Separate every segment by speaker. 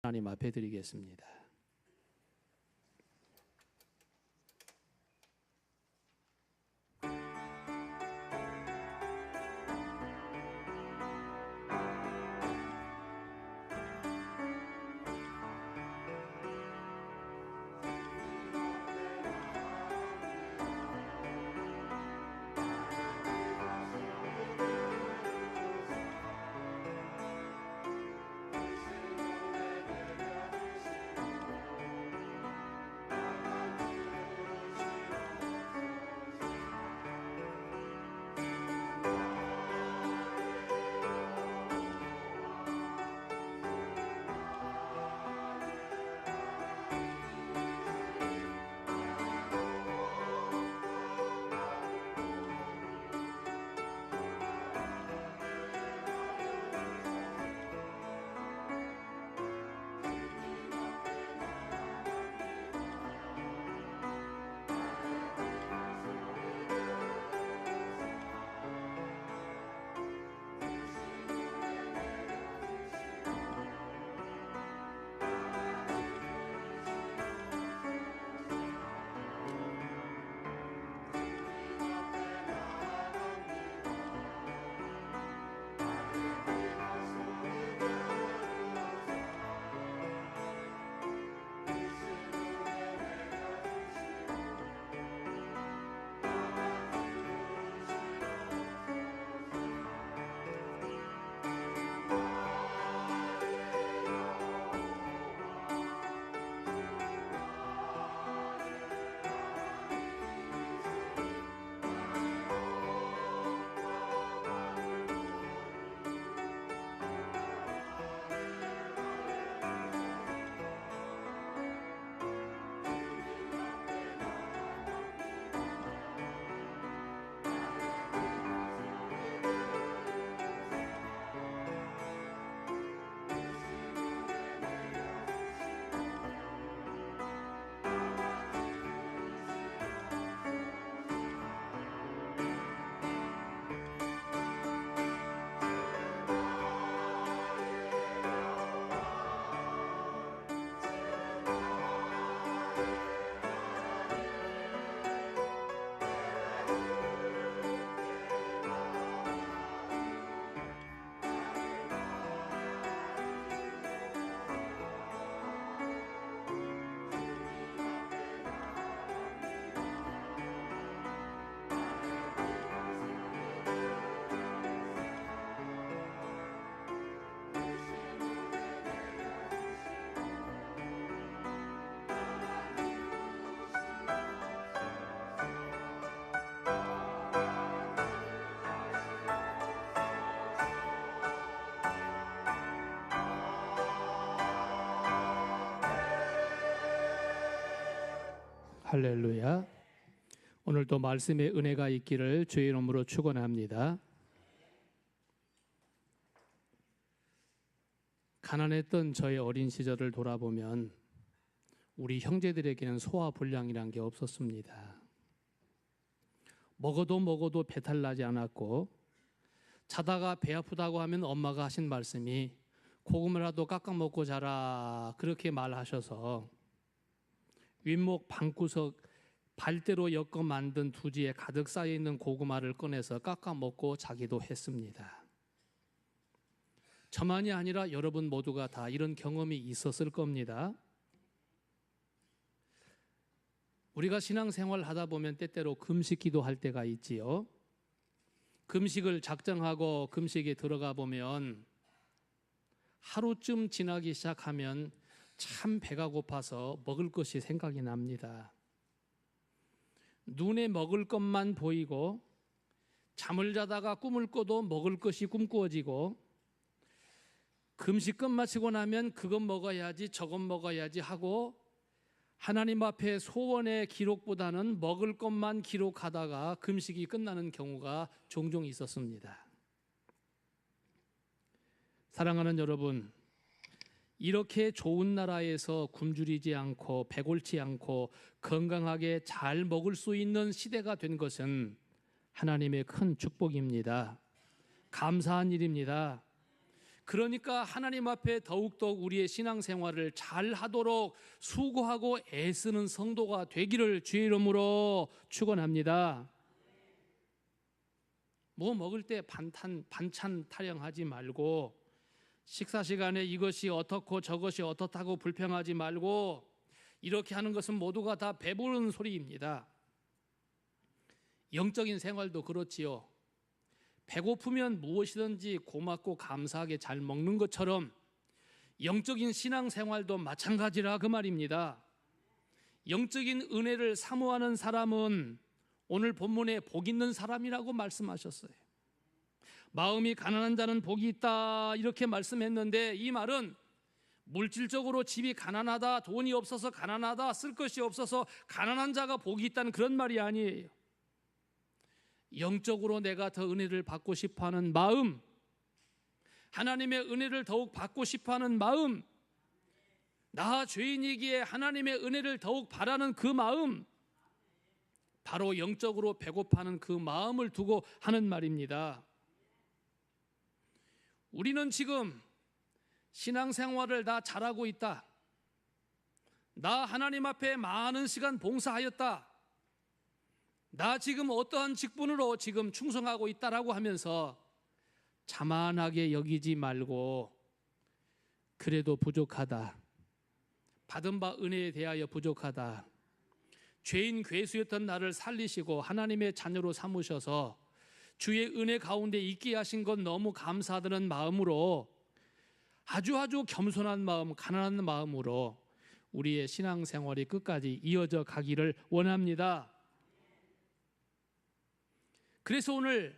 Speaker 1: 하나님 앞에 드리겠습니다. 할렐루야. 오늘도 말씀의 은혜가 있기를 주의 이름으로 축원합니다. 가난했던 저의 어린 시절을 돌아보면 우리 형제들에게는 소화불량이란 게 없었습니다. 먹어도 배탈 나지 않았고, 자다가 배 아프다고 하면 엄마가 하신 말씀이 고구마라도 깎아 먹고 자라, 그렇게 말하셔서 윗목 방구석 발대로 엮어 만든 두지에 가득 쌓여있는 고구마를 꺼내서 깎아 먹고 자기도 했습니다. 저만이 아니라 여러분 모두가 다 이런 경험이 있었을 겁니다. 우리가 신앙생활 하다 보면 때때로 금식 기도할 때가 있지요. 금식을 작정하고 금식에 들어가 보면 하루쯤 지나기 시작하면 참 배가 고파서 먹을 것이 생각이 납니다. 눈에 먹을 것만 보이고, 잠을 자다가 꿈을 꿔도 먹을 것이 꿈꾸어지고, 금식 끝마치고 나면 그건 먹어야지 저건 먹어야지 하고 하나님 앞에 소원의 기록보다는 먹을 것만 기록하다가 금식이 끝나는 경우가 종종 있었습니다. 사랑하는 여러분, 이렇게 좋은 나라에서 굶주리지 않고 배골치 않고 건강하게 잘 먹을 수 있는 시대가 된 것은 하나님의 큰 축복입니다. 감사한 일입니다. 그러니까 하나님 앞에 더욱더욱 우리의 신앙생활을 잘 하도록 수고하고 애쓰는 성도가 되기를 주의 이름으로 축원합니다. 뭐 먹을 때 반찬 타령하지 말고, 식사 시간에 이것이 어떻고 저것이 어떻다고 불평하지 말고, 이렇게 하는 것은 모두가 다 배부른 소리입니다. 영적인 생활도 그렇지요. 배고프면 무엇이든지 고맙고 감사하게 잘 먹는 것처럼 영적인 신앙생활도 마찬가지라 그 말입니다. 영적인 은혜를 사모하는 사람은 오늘 본문에 복 있는 사람이라고 말씀하셨어요. 마음이 가난한 자는 복이 있다 이렇게 말씀했는데, 이 말은 물질적으로 집이 가난하다, 돈이 없어서 가난하다, 쓸 것이 없어서 가난한 자가 복이 있다는 그런 말이 아니에요. 영적으로 내가 더 은혜를 받고 싶어하는 마음, 하나님의 은혜를 더욱 받고 싶어하는 마음, 나 죄인이기에 하나님의 은혜를 더욱 바라는 그 마음, 바로 영적으로 배고파하는 그 마음을 두고 하는 말입니다. 우리는 지금 신앙생활을 다 잘하고 있다, 나 하나님 앞에 많은 시간 봉사하였다, 나 지금 어떠한 직분으로 지금 충성하고 있다라고 하면서 자만하게 여기지 말고, 그래도 부족하다, 받은 바 은혜에 대하여 부족하다, 죄인 괴수였던 나를 살리시고 하나님의 자녀로 삼으셔서 주의 은혜 가운데 있게 하신 건 너무 감사하다는 마음으로, 아주 겸손한 마음, 가난한 마음으로 우리의 신앙생활이 끝까지 이어져 가기를 원합니다. 그래서 오늘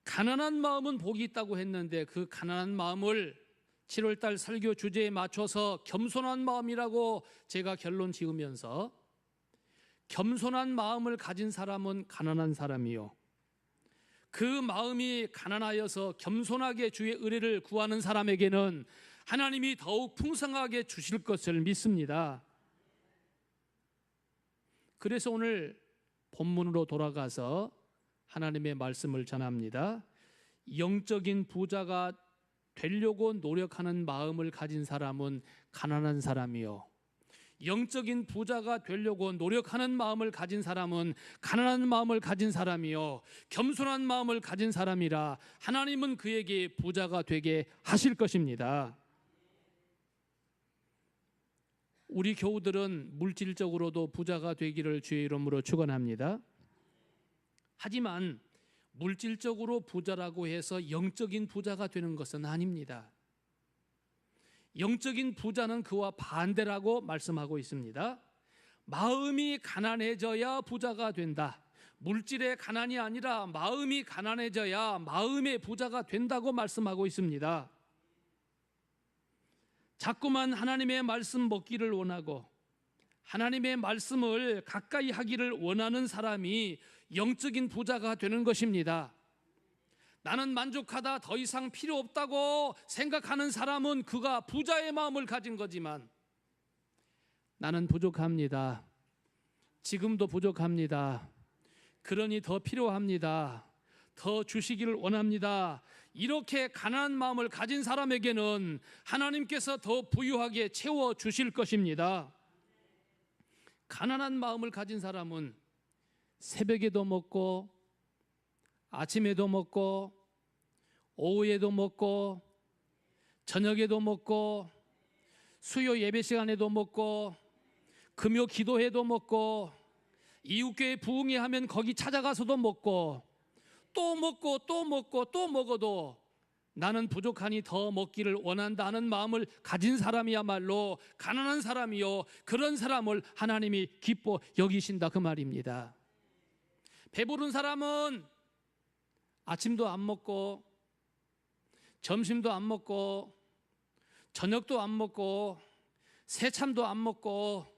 Speaker 1: 가난한 마음은 복이 있다고 했는데, 그 가난한 마음을 7월달 설교 주제에 맞춰서 겸손한 마음이라고 제가 결론 지으면서, 겸손한 마음을 가진 사람은 가난한 사람이요, 그 마음이 가난하여서 겸손하게 주의 은혜를 구하는 사람에게는 하나님이 더욱 풍성하게 주실 것을 믿습니다. 그래서 오늘 본문으로 돌아가서 하나님의 말씀을 전합니다. 영적인 부자가 되려고 노력하는 마음을 가진 사람은 가난한 사람이요, 영적인 부자가 되려고 노력하는 마음을 가진 사람은 가난한 마음을 가진 사람이요, 겸손한 마음을 가진 사람이라 하나님은 그에게 부자가 되게 하실 것입니다. 우리 교우들은 물질적으로도 부자가 되기를 주의 이름으로 축원합니다. 하지만 물질적으로 부자라고 해서 영적인 부자가 되는 것은 아닙니다. 영적인 부자는 그와 반대라고 말씀하고 있습니다. 마음이 가난해져야 부자가 된다. 물질의 가난이 아니라 마음이 가난해져야 마음의 부자가 된다고 말씀하고 있습니다. 자꾸만 하나님의 말씀 먹기를 원하고 하나님의 말씀을 가까이 하기를 원하는 사람이 영적인 부자가 되는 것입니다. 나는 만족하다, 더 이상 필요 없다고 생각하는 사람은 그가 부자의 마음을 가진 거지만, 나는 부족합니다, 지금도 부족합니다, 그러니 더 필요합니다, 더 주시기를 원합니다, 이렇게 가난한 마음을 가진 사람에게는 하나님께서 더 부유하게 채워주실 것입니다. 가난한 마음을 가진 사람은 새벽에도 먹고 아침에도 먹고 오후에도 먹고 저녁에도 먹고 수요 예배 시간에도 먹고 금요 기도회도 먹고 이웃교회 부흥회 하면 거기 찾아가서도 먹고 또 먹고 또 먹고 또 먹어도 나는 부족하니 더 먹기를 원한다는 마음을 가진 사람이야말로 가난한 사람이요, 그런 사람을 하나님이 기뻐 여기신다 그 말입니다. 배부른 사람은 아침도 안 먹고 점심도 안 먹고 저녁도 안 먹고 새참도 안 먹고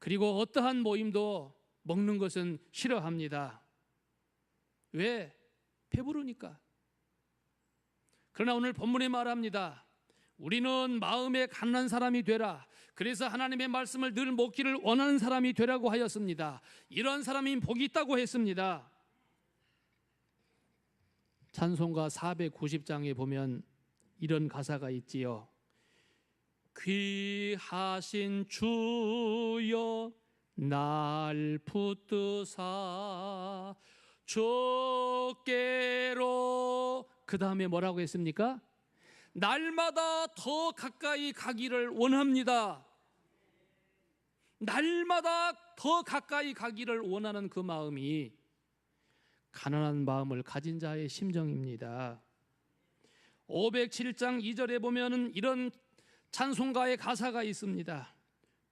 Speaker 1: 그리고 어떠한 모임도 먹는 것은 싫어합니다. 왜? 배부르니까. 그러나 오늘 본문에 말합니다. 우리는 마음에 가난한 사람이 되라. 그래서 하나님의 말씀을 늘 먹기를 원하는 사람이 되라고 하였습니다. 이런 사람이 복이 있다고 했습니다. 찬송가 490장에 보면 이런 가사가 있지요. 귀하신 주여 날 붙드사 주께로, 그 다음에 뭐라고 했습니까? 날마다 더 가까이 가기를 원합니다. 날마다 더 가까이 가기를 원하는 그 마음이 가난한 마음을 가진 자의 심정입니다. 507장 2절에 보면은 이런 찬송가의 가사가 있습니다.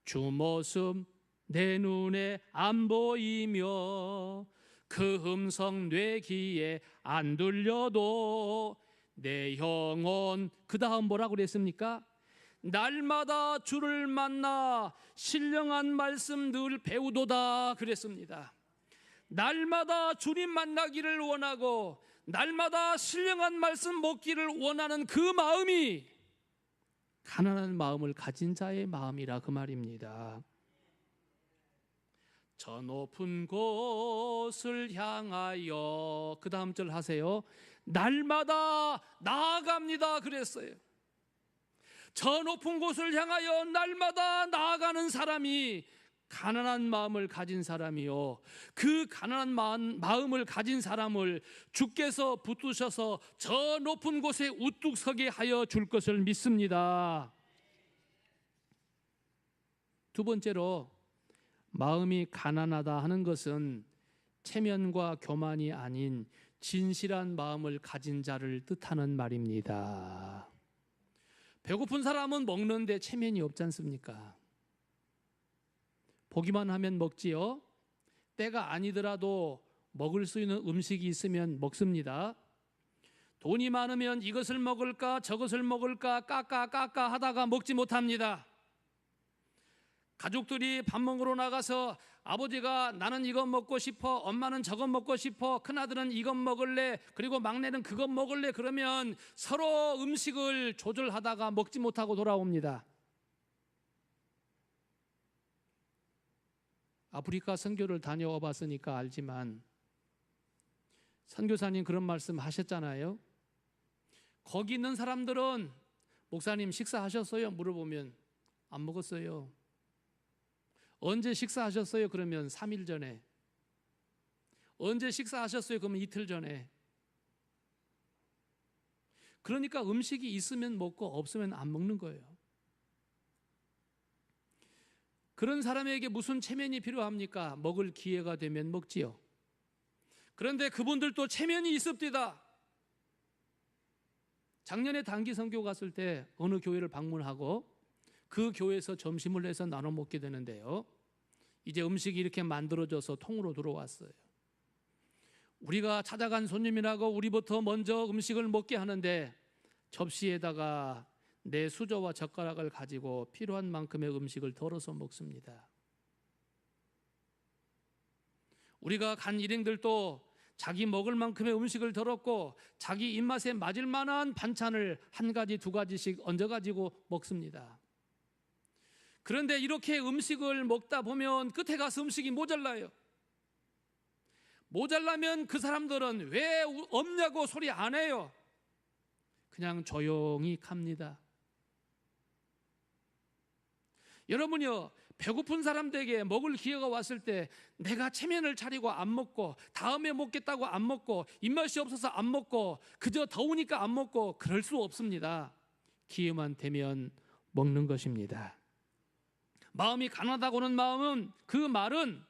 Speaker 1: 주 모습 내 눈에 안 보이며 그 음성 내 귀에 안 들려도 내 영혼, 그 다음 뭐라고 그랬습니까? 날마다 주를 만나 신령한 말씀 늘 배우도다 그랬습니다. 날마다 주님 만나기를 원하고 날마다 신령한 말씀 먹기를 원하는 그 마음이 가난한 마음을 가진 자의 마음이라 그 말입니다. 저 높은 곳을 향하여, 그 다음 절 하세요. 날마다 나아갑니다 그랬어요. 저 높은 곳을 향하여 날마다 나아가는 사람이 가난한 마음을 가진 사람이요, 그 가난한 마음을 가진 사람을 주께서 붙드셔서 저 높은 곳에 우뚝 서게 하여 줄 것을 믿습니다. 두 번째로, 마음이 가난하다 하는 것은 체면과 교만이 아닌 진실한 마음을 가진 자를 뜻하는 말입니다. 배고픈 사람은 먹는데 체면이 없지 않습니까? 보기만 하면 먹지요. 때가 아니더라도 먹을 수 있는 음식이 있으면 먹습니다. 돈이 많으면 이것을 먹을까 저것을 먹을까 깎아 하다가 먹지 못합니다. 가족들이 밥 먹으러 나가서 아버지가 나는 이거 먹고 싶어, 엄마는 저거 먹고 싶어, 큰아들은 이거 먹을래, 그리고 막내는 그거 먹을래, 그러면 서로 음식을 조절하다가 먹지 못하고 돌아옵니다. 아프리카 선교를 다녀와 봤으니까 알지만 선교사님 그런 말씀 하셨잖아요. 거기 있는 사람들은 목사님 식사하셨어요? 물어보면 안 먹었어요. 언제 식사하셨어요? 그러면 3일 전에. 언제 식사하셨어요? 그러면 이틀 전에. 그러니까 음식이 있으면 먹고 없으면 안 먹는 거예요. 그런 사람에게 무슨 체면이 필요합니까? 먹을 기회가 되면 먹지요. 그런데 그분들도 체면이 있습니다. 작년에 단기 선교 갔을 때 어느 교회를 방문하고 그 교회에서 점심을 해서 나눠 먹게 되는데요, 이제 음식이 이렇게 만들어져서 통으로 들어왔어요. 우리가 찾아간 손님이라고 우리부터 먼저 음식을 먹게 하는데 접시에다가 내 수저와 젓가락을 가지고 필요한 만큼의 음식을 덜어서 먹습니다. 우리가 간 일행들도 자기 먹을 만큼의 음식을 덜었고 자기 입맛에 맞을 만한 반찬을 한 가지 두 가지씩 얹어가지고 먹습니다. 그런데 이렇게 음식을 먹다 보면 끝에 가서 음식이 모자라요. 모자라면 그 사람들은 왜 없냐고 소리 안 해요. 그냥 조용히 갑니다. 여러분요, 배고픈 사람들에게 먹을 기회가 왔을 때 내가 체면을 차리고 안 먹고 다음에 먹겠다고 안 먹고 입맛이 없어서 안 먹고 그저 더우니까 안 먹고 그럴 수 없습니다. 기회만 되면 먹는 것입니다. 마음이 가난하다고는 마음은, 그 말은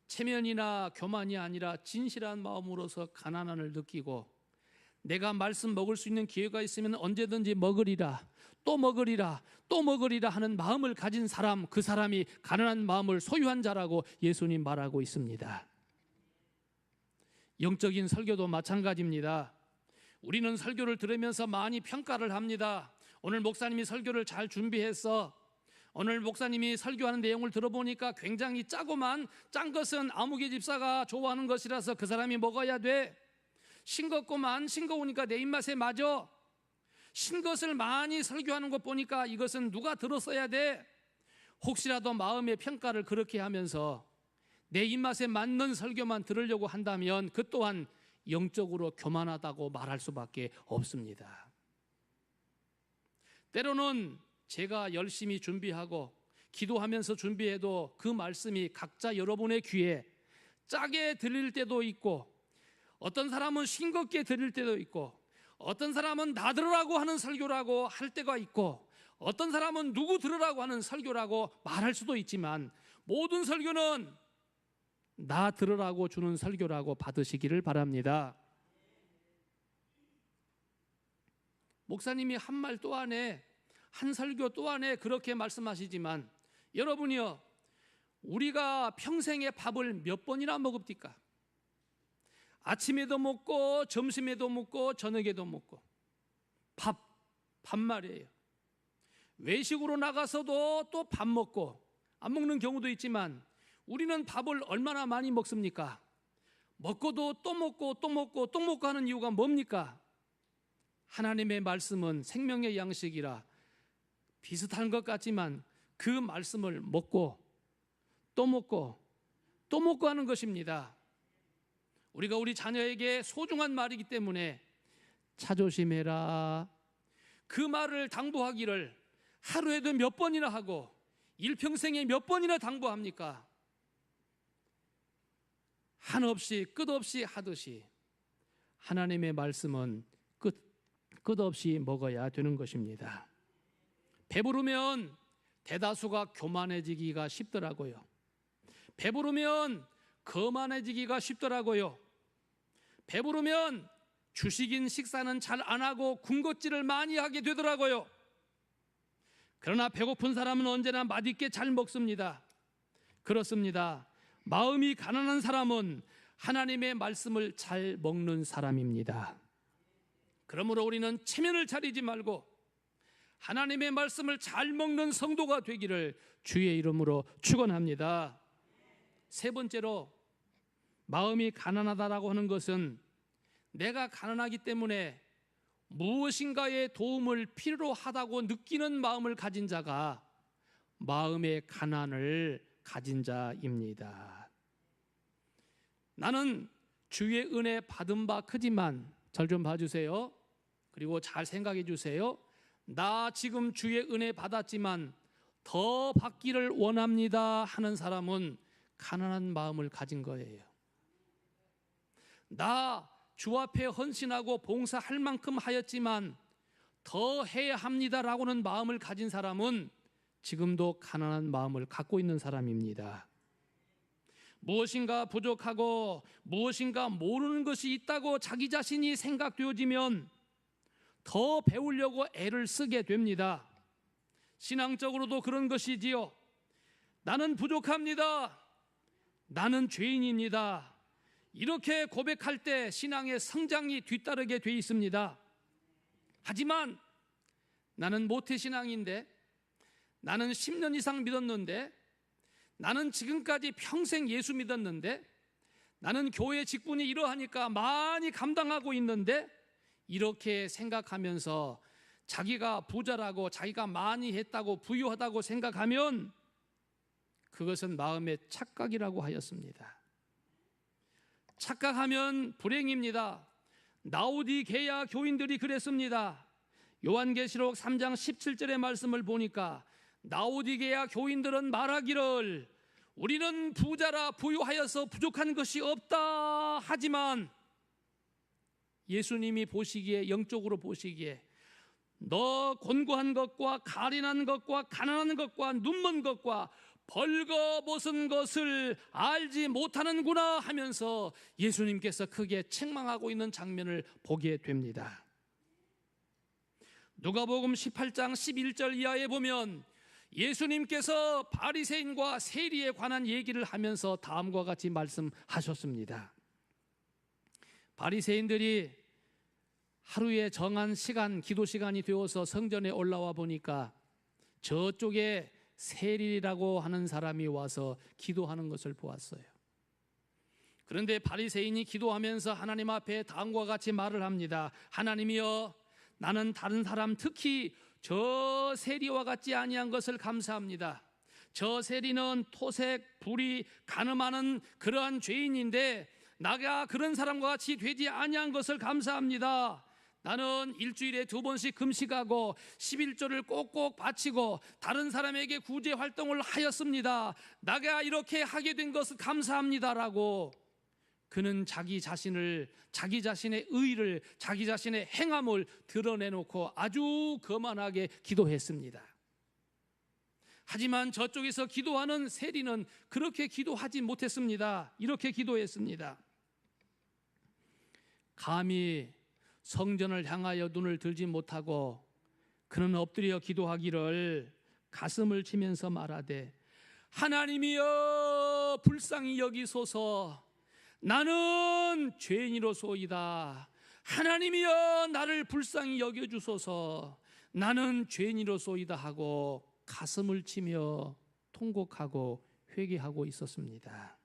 Speaker 1: 체면이나 교만이 아니라 진실한 마음으로서 가난함을 느끼고 내가 말씀 먹을 수 있는 기회가 있으면 언제든지 먹으리라, 또 먹으리라, 또 먹으리라 하는 마음을 가진 사람, 그 사람이 가난한 마음을 소유한 자라고 예수님 말하고 있습니다. 영적인 설교도 마찬가지입니다. 우리는 설교를 들으면서 많이 평가를 합니다. 오늘 목사님이 설교를 잘 준비해서 오늘 목사님이 설교하는 내용을 들어보니까 굉장히 짜고만 짠 것은 아무개 집사가 좋아하는 것이라서 그 사람이 먹어야 돼. 싱겁고만 싱거우니까 내 입맛에 맞아. 신 것을 많이 설교하는 것 보니까 이것은 누가 들었어야 돼. 혹시라도 마음의 평가를 그렇게 하면서 내 입맛에 맞는 설교만 들으려고 한다면 그 또한 영적으로 교만하다고 말할 수밖에 없습니다. 때로는 제가 열심히 준비하고 기도하면서 준비해도 그 말씀이 각자 여러분의 귀에 짜게 들릴 때도 있고, 어떤 사람은 싱겁게 들릴 때도 있고, 어떤 사람은 나 들으라고 하는 설교라고 할 때가 있고, 어떤 사람은 누구 들으라고 하는 설교라고 말할 수도 있지만, 모든 설교는 나 들으라고 주는 설교라고 받으시기를 바랍니다. 목사님이 한 말 또 안에, 한 설교 또 안에 그렇게 말씀하시지만, 여러분이요, 우리가 평생에 밥을 몇 번이나 먹읍니까? 아침에도 먹고 점심에도 먹고 저녁에도 먹고, 밥 말이에요. 외식으로 나가서도 또 밥 먹고, 안 먹는 경우도 있지만 우리는 밥을 얼마나 많이 먹습니까? 먹고도 또 먹고 또 먹고 또 먹고 하는 이유가 뭡니까? 하나님의 말씀은 생명의 양식이라 비슷한 것 같지만 그 말씀을 먹고 또 먹고 또 먹고 하는 것입니다. 우리가 우리 자녀에게 소중한 말이기 때문에 자조심해라, 그 말을 당부하기를 하루에도 몇 번이나 하고 일평생에 몇 번이나 당부합니까? 한없이 끝없이 하듯이 하나님의 말씀은 끝없이 먹어야 되는 것입니다. 배부르면 대다수가 교만해지기가 쉽더라고요. 배부르면 거만해지기가 쉽더라고요. 배부르면 주식인 식사는 잘 안 하고 군것질을 많이 하게 되더라고요. 그러나 배고픈 사람은 언제나 맛있게 잘 먹습니다. 그렇습니다. 마음이 가난한 사람은 하나님의 말씀을 잘 먹는 사람입니다. 그러므로 우리는 체면을 차리지 말고 하나님의 말씀을 잘 먹는 성도가 되기를 주의 이름으로 축원합니다. 세 번째로, 마음이 가난하다라고 하는 것은 내가 가난하기 때문에 무엇인가의 도움을 필요로 하다고 느끼는 마음을 가진 자가 마음의 가난을 가진 자입니다. 나는 주의 은혜 받은 바 크지만, 절 좀 봐주세요. 그리고 잘 생각해 주세요. 나 지금 주의 은혜 받았지만 더 받기를 원합니다 하는 사람은 가난한 마음을 가진 거예요. 나 주 앞에 헌신하고 봉사할 만큼 하였지만 더 해야 합니다라고는 마음을 가진 사람은 지금도 가난한 마음을 갖고 있는 사람입니다. 무엇인가 부족하고 무엇인가 모르는 것이 있다고 자기 자신이 생각되어지면 더 배우려고 애를 쓰게 됩니다. 신앙적으로도 그런 것이지요. 나는 부족합니다. 나는 죄인입니다. 이렇게 고백할 때 신앙의 성장이 뒤따르게 돼 있습니다. 하지만 나는 모태신앙인데, 나는 10년 이상 믿었는데, 나는 지금까지 평생 예수 믿었는데, 나는 교회 직분이 이러하니까 많이 감당하고 있는데, 이렇게 생각하면서 자기가 부자라고, 자기가 많이 했다고, 부유하다고 생각하면 그것은 마음의 착각이라고 하였습니다. 착각하면 불행입니다. 라오디게아 교인들이 그랬습니다. 요한계시록 3장 17절의 말씀을 보니까 라오디게아 교인들은 말하기를 우리는 부자라 부유하여서 부족한 것이 없다 하지만, 예수님이 보시기에, 영적으로 보시기에 너 곤고한 것과 가련한 것과 가난한 것과 눈먼 것과 벌거벗은 것을 알지 못하는구나 하면서 예수님께서 크게 책망하고 있는 장면을 보게 됩니다. 누가복음 18장 11절 이하에 보면 예수님께서 바리새인과 세리에 관한 얘기를 하면서 다음과 같이 말씀하셨습니다. 바리새인들이 하루에 정한 시간, 기도 시간이 되어서 성전에 올라와 보니까 저쪽에 세리라고 하는 사람이 와서 기도하는 것을 보았어요. 그런데 바리새인이 기도하면서 하나님 앞에 다음과 같이 말을 합니다. 하나님이여, 나는 다른 사람, 특히 저 세리와 같지 아니한 것을 감사합니다. 저 세리는 토색, 불의, 간음하는 그러한 죄인인데 나가 그런 사람과 같이 되지 아니한 것을 감사합니다. 나는 일주일에 2번씩 금식하고 11조를 꼭꼭 바치고 다른 사람에게 구제 활동을 하였습니다. 나가 이렇게 하게 된 것을 감사합니다라고 그는 자기 자신의 의를, 자기 자신의 행함을 드러내놓고 아주 거만하게 기도했습니다. 하지만 저쪽에서 기도하는 세리는 그렇게 기도하지 못했습니다. 이렇게 기도했습니다. 감히 성전을 향하여 눈을 들지 못하고 그는 엎드려 기도하기를 가슴을 치면서 말하되, 하나님이여 불쌍히 여기소서, 나는 죄인이로소이다. 하나님이여 나를 불쌍히 여겨주소서, 나는 죄인이로소이다 하고 가슴을 치며 통곡하고 회개하고 있었습니다.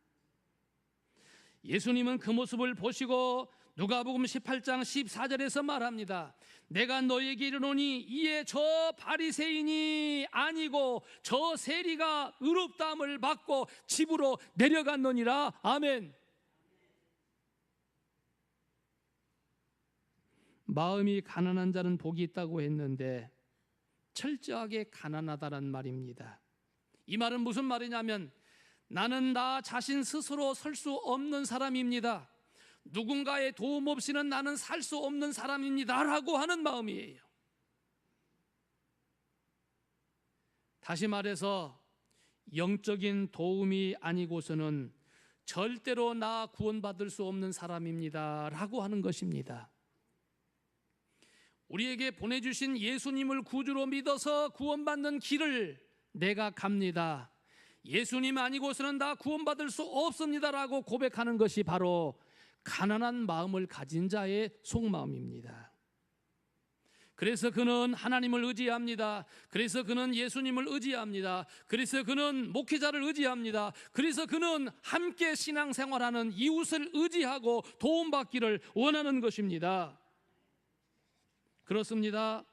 Speaker 1: 예수님은 그 모습을 보시고 누가복음 18장 14절에서 말합니다. 내가 너에게 이르노니 이에 저 바리새인이 아니고 저 세리가 의롭다함을 받고 집으로 내려갔느니라. 아멘. 마음이 가난한 자는 복이 있다고 했는데 철저하게 가난하다란 말입니다. 이 말은 무슨 말이냐면, 나는 나 자신 스스로 설 수 없는 사람입니다. 누군가의 도움 없이는 나는 살 수 없는 사람입니다 라고 하는 마음이에요. 다시 말해서 영적인 도움이 아니고서는 절대로 나 구원받을 수 없는 사람입니다 라고 하는 것입니다. 우리에게 보내주신 예수님을 구주로 믿어서 구원받는 길을 내가 갑니다. 예수님 아니고서는 나 구원받을 수 없습니다라고 고백하는 것이 바로 가난한 마음을 가진 자의 속마음입니다. 그래서 그는 하나님을 의지합니다. 그래서 그는 예수님을 의지합니다. 그래서 그는 목회자를 의지합니다. 그래서 그는 함께 신앙생활하는 이웃을 의지하고 도움받기를 원하는 것입니다. 그렇습니다.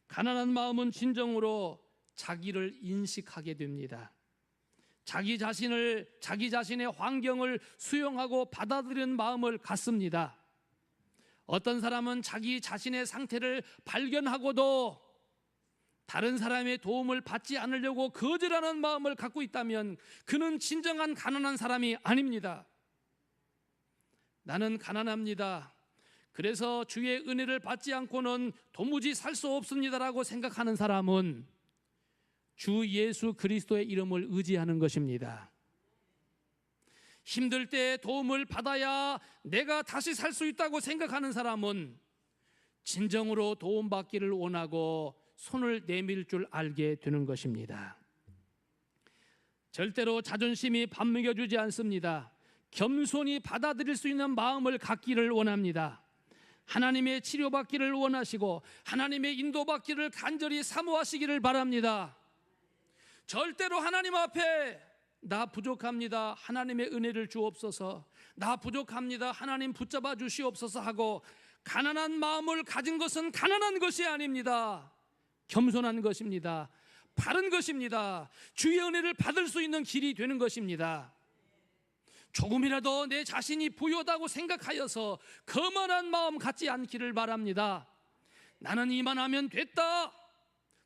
Speaker 1: 가난한 마음은 진정으로 자기를 인식하게 됩니다. 자기 자신의 환경을 수용하고 받아들이는 마음을 갖습니다. 어떤 사람은 자기 자신의 상태를 발견하고도 다른 사람의 도움을 받지 않으려고 거절하는 마음을 갖고 있다면 그는 진정한 가난한 사람이 아닙니다. 나는 가난합니다. 그래서 주의 은혜를 받지 않고는 도무지 살 수 없습니다라고 생각하는 사람은 주 예수 그리스도의 이름을 의지하는 것입니다. 힘들 때 도움을 받아야 내가 다시 살 수 있다고 생각하는 사람은 진정으로 도움받기를 원하고 손을 내밀 줄 알게 되는 것입니다. 절대로 자존심이 밥 먹여주지 않습니다. 겸손히 받아들일 수 있는 마음을 갖기를 원합니다. 하나님의 치료받기를 원하시고 하나님의 인도받기를 간절히 사모하시기를 바랍니다. 절대로 하나님 앞에 나 부족합니다, 하나님의 은혜를 주옵소서, 나 부족합니다, 하나님 붙잡아 주시옵소서 하고 가난한 마음을 가진 것은 가난한 것이 아닙니다. 겸손한 것입니다. 바른 것입니다. 주의 은혜를 받을 수 있는 길이 되는 것입니다. 조금이라도 내 자신이 부요하다고 생각하여서 거만한 마음 갖지 않기를 바랍니다. 나는 이만하면 됐다,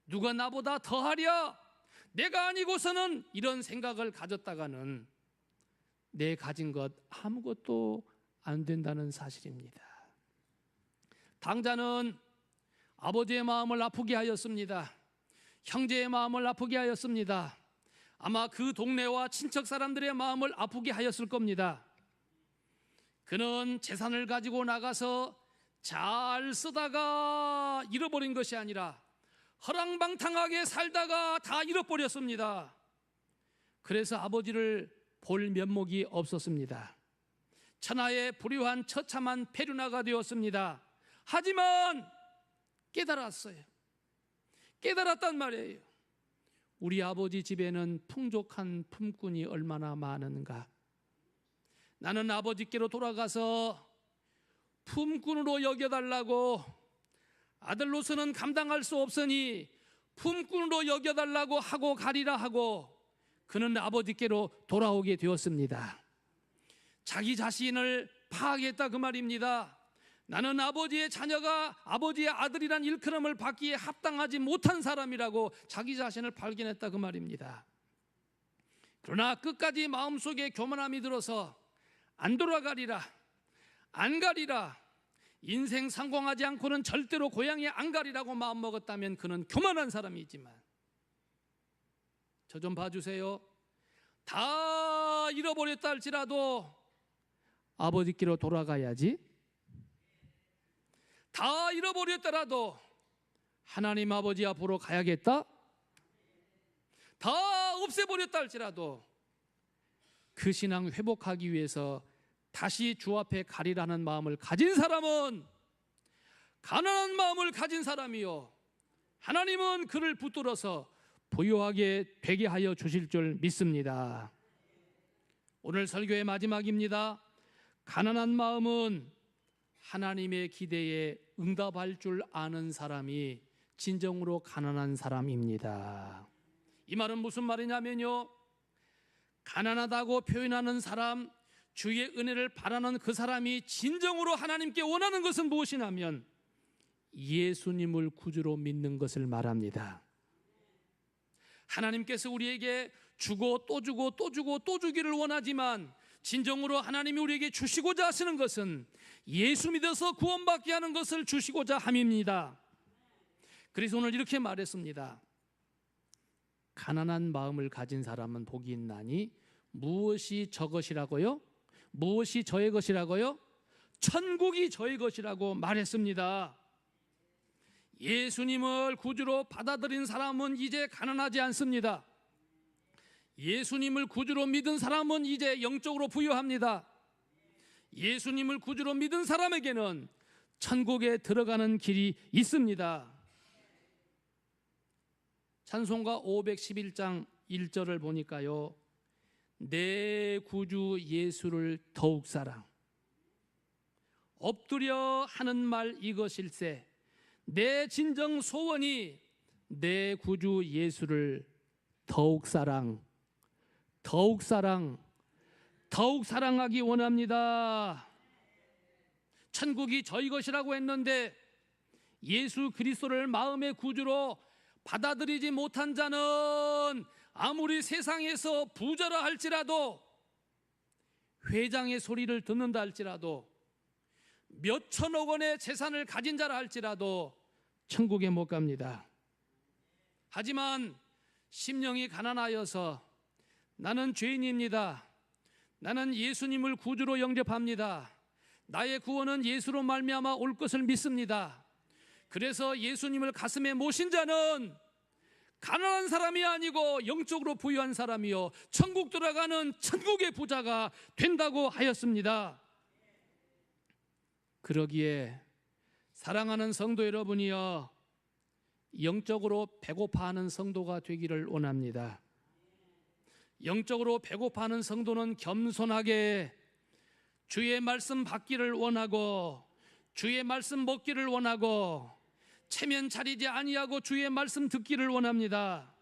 Speaker 1: 누가 나보다 더하랴, 내가 아니고서는 이런 생각을 가졌다가는 내 가진 것 아무것도 안 된다는 사실입니다. 당자는 아버지의 마음을 아프게 하였습니다. 형제의 마음을 아프게 하였습니다. 아마 그 동네와 친척 사람들의 마음을 아프게 하였을 겁니다. 그는 재산을 가지고 나가서 잘 쓰다가 잃어버린 것이 아니라 허랑방탕하게 살다가 다 잃어버렸습니다. 그래서 아버지를 볼 면목이 없었습니다. 천하의 불효한 처참한 페류나가 되었습니다. 하지만 깨달았어요. 깨달았단 말이에요. 우리 아버지 집에는 풍족한 품꾼이 얼마나 많은가. 나는 아버지께로 돌아가서 품꾼으로 여겨달라고, 아들로서는 감당할 수 없으니 품꾼으로 여겨달라고 하고 가리라 하고 그는 아버지께로 돌아오게 되었습니다. 자기 자신을 파하겠다 그 말입니다. 나는 아버지의 자녀가 아버지의 아들이란 일컬음을 받기에 합당하지 못한 사람이라고 자기 자신을 발견했다 그 말입니다. 그러나 끝까지 마음속에 교만함이 들어서 안 돌아가리라, 안 가리라, 인생 성공하지 않고는 절대로 고향에 안 가리라고 마음먹었다면 그는 교만한 사람이지만, 저 좀 봐주세요. 다 잃어버렸다 할지라도 아버지께로 돌아가야지. 다 잃어버렸더라도 하나님 아버지 앞으로 가야겠다. 다 없애버렸다 할지라도 그 신앙 회복하기 위해서 다시 주 앞에 가리라는 마음을 가진 사람은 가난한 마음을 가진 사람이요, 하나님은 그를 붙들어서 부유하게 되게 하여 주실 줄 믿습니다. 오늘 설교의 마지막입니다. 가난한 마음은 하나님의 기대에 응답할 줄 아는 사람이 진정으로 가난한 사람입니다. 이 말은 무슨 말이냐면요, 가난하다고 표현하는 사람, 주의 은혜를 바라는 그 사람이 진정으로 하나님께 원하는 것은 무엇이냐면 예수님을 구주로 믿는 것을 말합니다. 하나님께서 우리에게 주고 또 주고 또 주고 또 주기를 원하지만 진정으로 하나님이 우리에게 주시고자 하시는 것은 예수 믿어서 구원받게 하는 것을 주시고자 함입니다. 그래서 오늘 이렇게 말했습니다. 가난한 마음을 가진 사람은 복이 있나니 무엇이 저것이라고요? 무엇이 저의 것이라고요? 천국이 저의 것이라고 말했습니다. 예수님을 구주로 받아들인 사람은 이제 가난하지 않습니다. 예수님을 구주로 믿은 사람은 이제 영적으로 부유합니다. 예수님을 구주로 믿은 사람에게는 천국에 들어가는 길이 있습니다. 찬송가 511장 1절을 보니까요, 내 구주 예수를 더욱 사랑, 엎드려 하는 말 이것일세, 내 진정 소원이 내 구주 예수를 더욱 사랑, 더욱 사랑, 더욱 사랑하기 원합니다. 천국이 저희 것이라고 했는데 예수 그리스도를 마음의 구주로 받아들이지 못한 자는 아무리 세상에서 부자라 할지라도, 회장의 소리를 듣는다 할지라도, 몇 천억 원의 재산을 가진 자라 할지라도 천국에 못 갑니다. 하지만 심령이 가난하여서 나는 죄인입니다, 나는 예수님을 구주로 영접합니다, 나의 구원은 예수로 말미암아 올 것을 믿습니다, 그래서 예수님을 가슴에 모신 자는 가난한 사람이 아니고 영적으로 부유한 사람이요 천국 들어가는 천국의 부자가 된다고 하였습니다. 그러기에 사랑하는 성도 여러분이여, 영적으로 배고파하는 성도가 되기를 원합니다. 영적으로 배고파하는 성도는 겸손하게 주의 말씀 받기를 원하고 주의 말씀 먹기를 원하고 체면 차리지 아니하고 주의 말씀 듣기를 원합니다.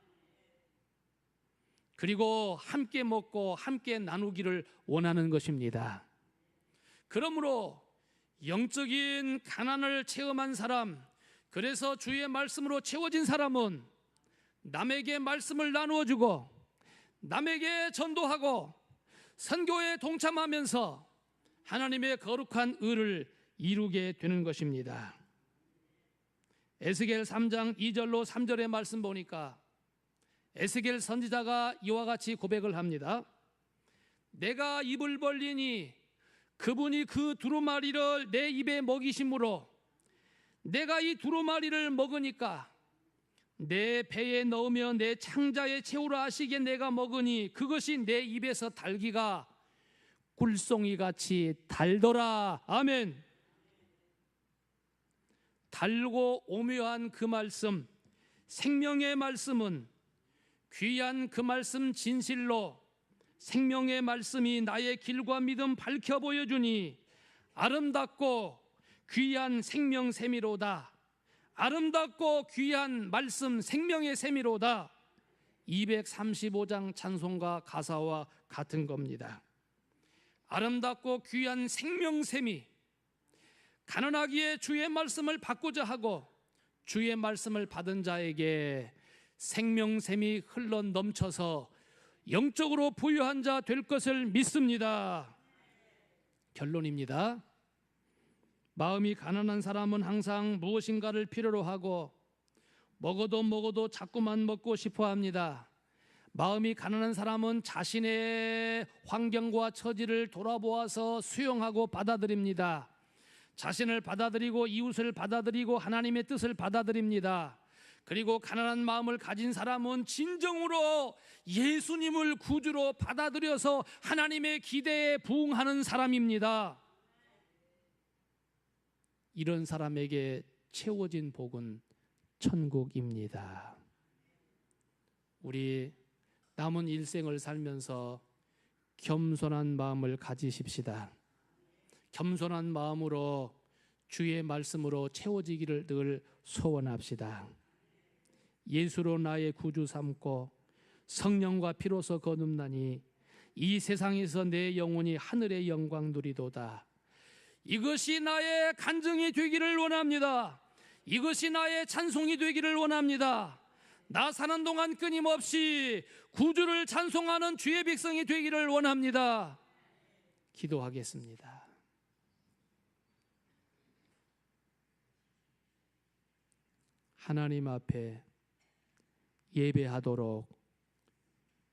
Speaker 1: 그리고 함께 먹고 함께 나누기를 원하는 것입니다. 그러므로 영적인 가난을 체험한 사람, 그래서 주의 말씀으로 채워진 사람은 남에게 말씀을 나누어 주고 남에게 전도하고 선교에 동참하면서 하나님의 거룩한 의를 이루게 되는 것입니다. 에스겔 3장 2절로 3절의 말씀 보니까 에스겔 선지자가 이와 같이 고백을 합니다. 내가 입을 벌리니 그분이 그 두루마리를 내 입에 먹이심으로 내가 이 두루마리를 먹으니까 내 배에 넣으며 내 창자에 채우라 하시기에 내가 먹으니 그것이 내 입에서 달기가 꿀송이같이 달더라. 아멘. 달고 오묘한 그 말씀, 생명의 말씀은 귀한 그 말씀 진실로 생명의 말씀이 나의 길과 믿음 밝혀 보여주니 아름답고 귀한 생명 셈이로다. 아름답고 귀한 말씀 생명의 셈이로다. 235장 찬송가 가사와 같은 겁니다. 아름답고 귀한 생명샘이 가난하기에 주의 말씀을 받고자 하고 주의 말씀을 받은 자에게 생명샘이 흘러 넘쳐서 영적으로 부유한 자 될 것을 믿습니다. 결론입니다. 마음이 가난한 사람은 항상 무엇인가를 필요로 하고 먹어도 자꾸만 먹고 싶어 합니다. 마음이 가난한 사람은 자신의 환경과 처지를 돌아보아서 수용하고 받아들입니다. 자신을 받아들이고 이웃을 받아들이고 하나님의 뜻을 받아들입니다. 그리고 가난한 마음을 가진 사람은 진정으로 예수님을 구주로 받아들여서 하나님의 기대에 부응하는 사람입니다. 이런 사람에게 채워진 복은 천국입니다. 우리 남은 일생을 살면서 겸손한 마음을 가지십시다. 겸손한 마음으로 주의 말씀으로 채워지기를 늘 소원합시다. 예수로 나의 구주 삼고 성령과 피로서 거듭나니 이 세상에서 내 영혼이 하늘의 영광 누리도다. 이것이 나의 간증이 되기를 원합니다. 이것이 나의 찬송이 되기를 원합니다. 나 사는 동안 끊임없이 구주를 찬송하는 주의 백성이 되기를 원합니다. 기도하겠습니다. 하나님 앞에 예배하도록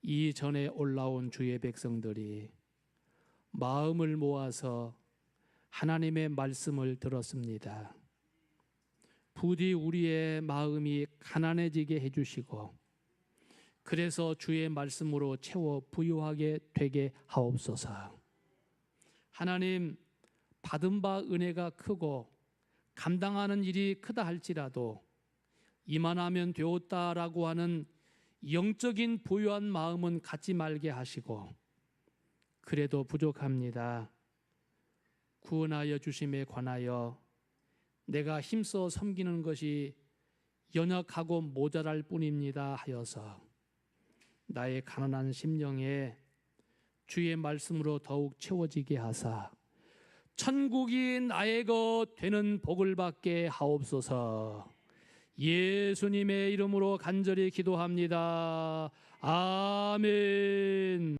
Speaker 1: 이전에 올라온 주의 백성들이 마음을 모아서 하나님의 말씀을 들었습니다. 부디 우리의 마음이 가난해지게 해주시고 그래서 주의 말씀으로 채워 부유하게 되게 하옵소서. 하나님, 받은 바 은혜가 크고 감당하는 일이 크다 할지라도 이만하면 되었다라고 하는 영적인 부유한 마음은 갖지 말게 하시고 그래도 부족합니다. 구원하여 주심에 관하여 내가 힘써 섬기는 것이 연약하고 모자랄 뿐입니다 하여서 나의 가난한 심령에 주의 말씀으로 더욱 채워지게 하사 천국이 나의 것 되는 복을 받게 하옵소서. 예수님의 이름으로 간절히 기도합니다. 아멘.